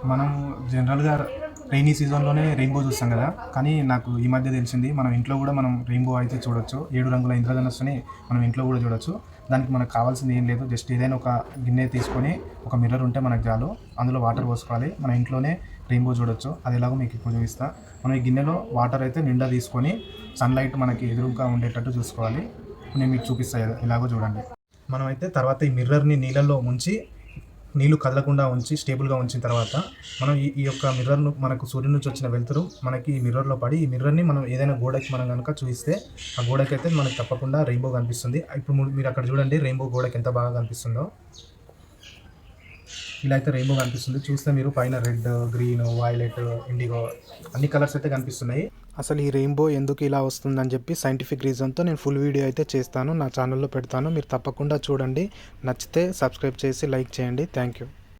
మనం జనరల్‌గా rainy సీజన్‌లోనే rainbow చూస్తాం కదా! కానీ నాకు ఈ మధ్య తెలిసింది మనం ఇంట్లో కూడా మనం రెయిన్‌బో అయితే చూడొచ్చు. 7 రంగుల ఇంద్రధనుస్సుని మనం ఇంట్లో కూడా చూడొచ్చు. దానికి మనకు కావాల్సింది ఏం లేదు. జస్ట్ ఏదైనా ఒక గిన్నె తీసుకొని ఒక మిర్రర్ ఉంటే మనకు చాలు. అందులో వాటర్ పోసుకోవాలి. మన ఇంట్లోనే రెయిన్‌బో చూడొచ్చు. అది ఎలాగో మీకు ఇప్పుడు చూపిస్తా. మనం ఈ గిన్నెలో వాటర్ అయితే నిండా తీసుకొని సన్‌లైట్ మనకి ఎదురుగా ఉండేటట్టు చూసుకోవాలి. నేను మీకు చూపిస్తా ఎలాగో చూడండి. మనమైతే తర్వాత ఈ మిర్రర్‌ని నీళ్ళల్లో ముంచి నీళ్ళు కదలకుండా ఉంచి స్టేబుల్గా ఉంచిన తర్వాత మనం ఈ యొక్క మిర్రర్ను మనకు సూర్యుడి నుంచి వచ్చిన వెలుతురు మనకి ఈ మిర్రర్లో పడి ఈ మిర్రర్ని మనం ఏదైనా గోడకి మనం కనుక చూస్తే ఆ గోడకి అయితే మనకు తప్పకుండా రెయిన్బో కనిపిస్తుంది. ఇప్పుడు మీరు అక్కడ చూడండి రెయిన్బో గోడకి ఎంత బాగా కనిపిస్తుందో. ఇలా అయితే రెయిన్బో కనిపిస్తుంది. చూస్తే మీరు పైన రెడ్, గ్రీన్, వైలెట్, ఇండిగో అన్ని కలర్స్ అయితే కనిపిస్తున్నాయి. అసలు ఈ రెయిన్బో ఎందుకు ఇలా వస్తుందని చెప్పి సైంటిఫిక్ రీజన్తో నేను ఫుల్ వీడియో అయితే చేస్తాను, నా ఛానల్లో పెడతాను. మీరు తప్పకుండా చూడండి. నచ్చితే సబ్స్క్రైబ్ చేసి లైక్ చేయండి. Thank you.